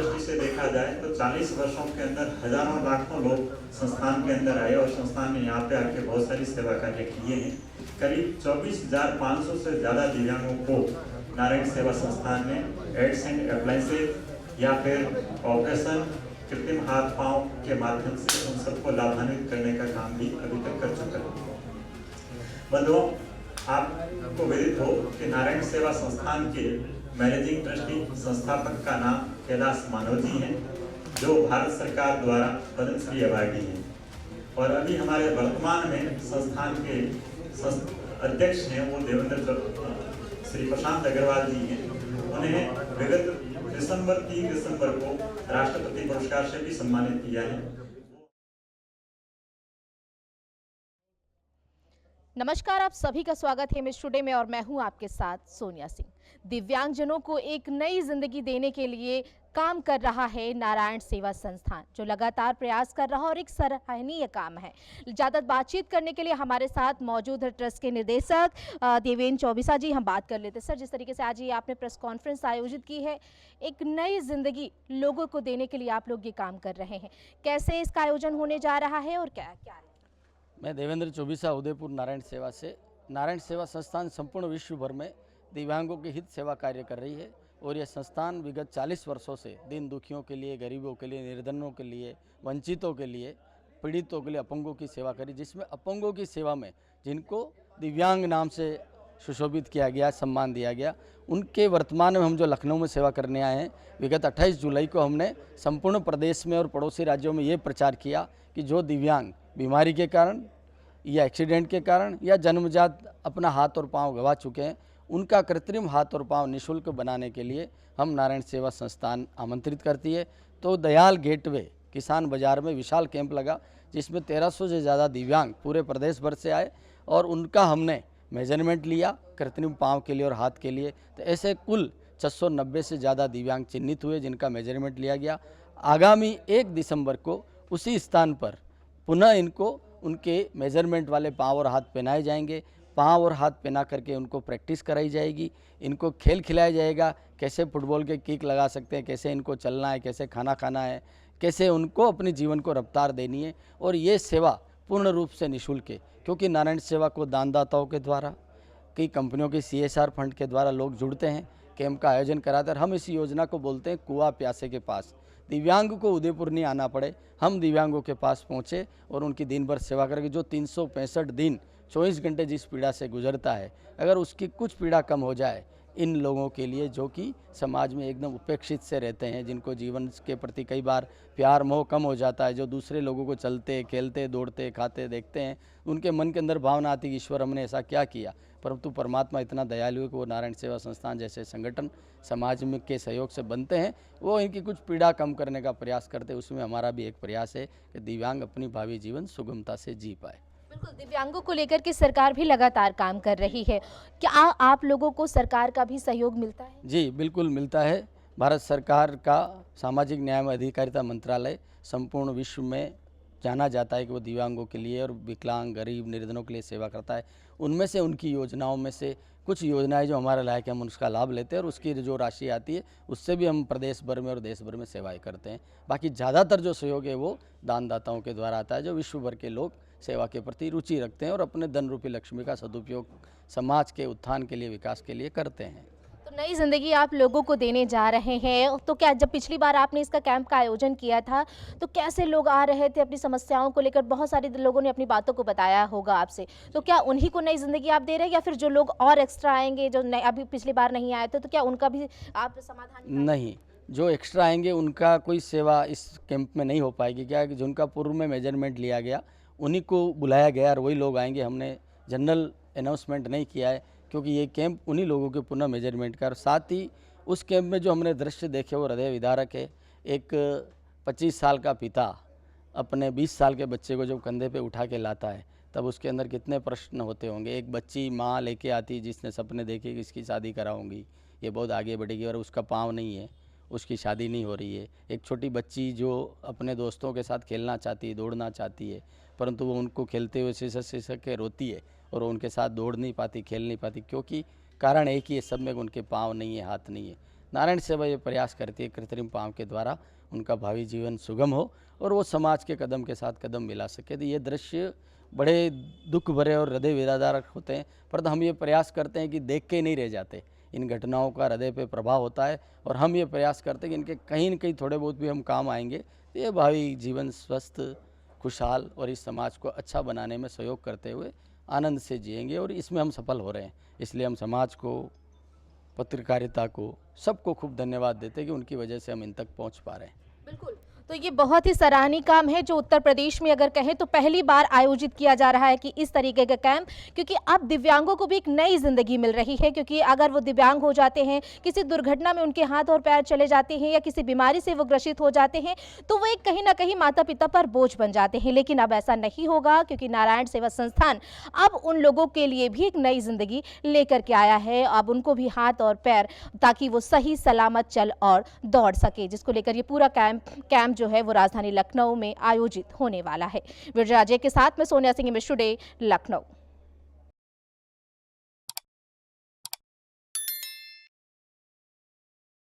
दृष्टि से देखा जाए तो 40 वर्षों के अंदर हजारों लाखों लोग संस्थान के अंदर आए और संस्थान ने यहाँ पे आके बहुत सारी सेवा कार्य किए हैं। करीब 24,500 से ज़्यादा दिव्यांगों को नारायण सेवा संस्थान ने एड्स एंड अप्लायंसेज या फिर ऑपरेशन, कृत्रिम हाथ पांव के माध्यम से उन सबको लाभान्वित करने का काम भी अभी तक कर चुका है। बंधुओं, आपको विदित हो कि नारायण सेवा संस्थान के मैनेजिंग ट्रस्टी संस्थापक का नाम कैलाश मानव जी हैं, जो भारत सरकार द्वारा पद्मश्री अवार्डी हैं। और अभी हमारे वर्तमान में संस्थान के अध्यक्ष हैं वो देवेंद्र श्री प्रशांत अग्रवाल जी हैं। उन्हें विगत 3 दिसंबर को राष्ट्रपति पुरस्कार से भी सम्मानित किया है। नमस्कार, आप सभी का स्वागत है मिस टुडे में और मैं हूं आपके साथ सोनिया सिंह। दिव्यांगजनों को एक नई जिंदगी देने के लिए काम कर रहा है नारायण सेवा संस्थान, जो लगातार प्रयास कर रहा और एक सराहनीय काम है। ज़्यादा बातचीत करने के लिए हमारे साथ मौजूद है ट्रस्ट के निदेशक देवेंद्र चौबिसा जी। हम बात कर लेते हैं। सर, जिस तरीके से आज ये आपने प्रेस कॉन्फ्रेंस आयोजित की है, एक नई जिंदगी लोगों को देने के लिए आप लोग ये काम कर रहे हैं, कैसे इसका आयोजन होने जा रहा है और क्या क्या है? मैं देवेंद्र चौबिसा, उदयपुर नारायण सेवा से। नारायण सेवा संस्थान संपूर्ण विश्व भर में दिव्यांगों के हित सेवा कार्य कर रही है और यह संस्थान विगत 40 वर्षों से दीन दुखियों के लिए, गरीबों के लिए, निर्धनों के लिए, वंचितों के लिए, पीड़ितों के लिए, अपंगों की सेवा करी, जिसमें अपंगों की सेवा में जिनको दिव्यांग नाम से सुशोभित किया गया, सम्मान दिया गया, उनके वर्तमान में हम जो लखनऊ में सेवा करने आए हैं, विगत 28 जुलाई को हमने संपूर्ण प्रदेश में और पड़ोसी राज्यों में ये प्रचार किया कि जो दिव्यांग बीमारी के कारण या एक्सीडेंट के कारण या जन्मजात अपना हाथ और पांव गंवा चुके हैं, उनका कृत्रिम हाथ और पांव निःशुल्क बनाने के लिए हम नारायण सेवा संस्थान आमंत्रित करती है। तो दयाल गेटवे किसान बाजार में विशाल कैंप लगा, जिसमें 1300 से ज़्यादा दिव्यांग पूरे प्रदेश भर से आए और उनका हमने मेजरमेंट लिया कृत्रिम पाँव के लिए और हाथ के लिए। तो ऐसे कुल 690 से ज़्यादा दिव्यांग चिन्हित हुए, जिनका मेजरमेंट लिया गया। आगामी 1 दिसंबर को उसी स्थान पर पुनः इनको उनके मेजरमेंट वाले पाँव और हाथ पहनाए जाएंगे। पाँव और हाथ पहना करके उनको प्रैक्टिस कराई जाएगी, इनको खेल खिलाया जाएगा, कैसे फुटबॉल के किक लगा सकते हैं, कैसे इनको चलना है, कैसे खाना खाना है, कैसे उनको अपने जीवन को रफ्तार देनी है। और ये सेवा पूर्ण रूप से निःशुल्क है, क्योंकि नारायण सेवा को दानदाताओं के द्वारा, कई कंपनियों के CSR फंड के द्वारा लोग जुड़ते हैं, कैंप का आयोजन कराते हैं। हम इस योजना को बोलते हैं कुआं प्यासे के पास। दिव्यांग को उदयपुर नहीं आना पड़े, हम दिव्यांगों के पास पहुँचे और उनकी दिन भर सेवा करेंगे। जो 365 दिन 24 घंटे जिस पीड़ा से गुजरता है, अगर उसकी कुछ पीड़ा कम हो जाए, इन लोगों के लिए जो कि समाज में एकदम उपेक्षित से रहते हैं, जिनको जीवन के प्रति कई बार प्यार मोह कम हो जाता है, जो दूसरे लोगों को चलते खेलते दौड़ते खाते देखते हैं, उनके मन के अंदर भावना आती है ईश्वर हमने ऐसा क्या किया। परंतु परमात्मा इतना दयालु है कि वो नारायण सेवा संस्थान जैसे संगठन समाज में के सहयोग से बनते हैं, वो इनकी कुछ पीड़ा कम करने का प्रयास करते हैं। उसमें हमारा भी एक प्रयास है कि दिव्यांग अपनी भावी जीवन सुगमता से जी पाए। बिल्कुल, दिव्यांगों को लेकर के सरकार भी लगातार काम कर रही है। क्या आप लोगों को सरकार का भी सहयोग मिलता है? जी बिल्कुल मिलता है। भारत सरकार का सामाजिक न्याय एवं अधिकारिता मंत्रालय संपूर्ण विश्व में जाना जाता है कि वो दिव्यांगों के लिए और विकलांग, गरीब, निर्धनों के लिए सेवा करता है। उनमें से उनकी योजनाओं में से कुछ योजनाएं जो हमारे लायक है, हम उसका लाभ लेते हैं और उसकी जो राशि आती है उससे भी हम प्रदेश भर में और देश भर में सेवाएं करते हैं। बाकी ज़्यादातर जो सहयोग है वो दानदाताओं के द्वारा आता है, जो विश्व भर के लोग सेवा के प्रति रुचि रखते हैं और अपने धन रूपी लक्ष्मी का सदुपयोग समाज के उत्थान के लिए, विकास के लिए करते हैं। तो नई जिंदगी आप लोगों को देने जा रहे हैं। तो क्या जब पिछली बार आपने इसका कैंप का आयोजन किया था, तो कैसे लोग आ रहे थे अपनी समस्याओं को लेकर? बहुत सारे लोगों ने अपनी बातों को बताया होगा आपसे, तो क्या उन्हीं को नई जिंदगी आप दे रहे हैं या फिर जो लोग और एक्स्ट्रा आएंगे, जो अभी पिछली बार नहीं आए थे, तो क्या उनका भी आप समाधान निकालेंगे? नहीं, जो एक्स्ट्रा आएंगे उनका कोई सेवा इस कैंप में नहीं हो पाएगी। क्या है कि जिनका पूर्व में मेजरमेंट लिया गया उन्हीं को बुलाया गया और वही लोग आएंगे। हमने जनरल अनाउंसमेंट नहीं किया है, क्योंकि ये कैंप उन्हीं लोगों के पुनः मेजरमेंट का। और साथ ही उस कैंप में जो हमने दृश्य देखे वो हृदय विदारक है। एक 25 साल का पिता अपने 20 साल के बच्चे को जब कंधे पे उठा के लाता है, तब उसके अंदर कितने प्रश्न होते होंगे। एक बच्ची माँ लेके आती है जिसने सपने देखे कि इसकी शादी कराऊंगी, ये बहुत आगे बढ़ेगी, और उसका पाँव नहीं है, उसकी शादी नहीं हो रही है। एक छोटी बच्ची जो अपने दोस्तों के साथ खेलना चाहती है, दौड़ना चाहती है, परंतु वो उनको खेलते हुए सिसक के रोती है और उनके साथ दौड़ नहीं पाती, खेल नहीं पाती, क्योंकि कारण एक ही है, सब में उनके पाँव नहीं है, हाथ नहीं है। नारायण सेवा ये प्रयास करती है कृत्रिम पाँव के द्वारा उनका भावी जीवन सुगम हो और वो समाज के कदम के साथ कदम मिला सके। तो ये दृश्य बड़े दुख भरे और हृदय वेदनादायक होते हैं, पर हम ये प्रयास करते हैं कि देख के नहीं रह जाते। इन घटनाओं का हृदय पे प्रभाव होता है और हम ये प्रयास करते हैं कि इनके कहीं न कहीं थोड़े बहुत भी हम काम आएंगे तो ये भावी जीवन स्वस्थ, खुशहाल और इस समाज को अच्छा बनाने में सहयोग करते हुए आनंद से जिएंगे और इसमें हम सफल हो रहे हैं। इसलिए हम समाज को, पत्रकारिता को, सबको खूब धन्यवाद देते हैं कि उनकी वजह से हम इन तक पहुंच पा रहे हैं। बिल्कुल, तो ये बहुत ही सराहनीय काम है जो उत्तर प्रदेश में अगर कहें तो पहली बार आयोजित किया जा रहा है कि इस तरीके का कैंप, क्योंकि अब दिव्यांगों को भी एक नई जिंदगी मिल रही है। क्योंकि अगर वो दिव्यांग हो जाते हैं, किसी दुर्घटना में उनके हाथ और पैर चले जाते हैं या किसी बीमारी से वो ग्रसित हो जाते हैं तो वो एक कहीं ना कहीं माता पिता पर बोझ बन जाते हैं। लेकिन अब ऐसा नहीं होगा, क्योंकि नारायण सेवा संस्थान अब उन लोगों के लिए भी एक नई जिंदगी लेकर के आया है। अब उनको भी हाथ और पैर, ताकि वो सही सलामत चल और दौड़ सके, जिसको लेकर ये पूरा कैंप जो है वो राजधानी लखनऊ में आयोजित होने वाला है। वीडियो अजय के साथ में सोनिया सिंह, इमेज टुडे, लखनऊ।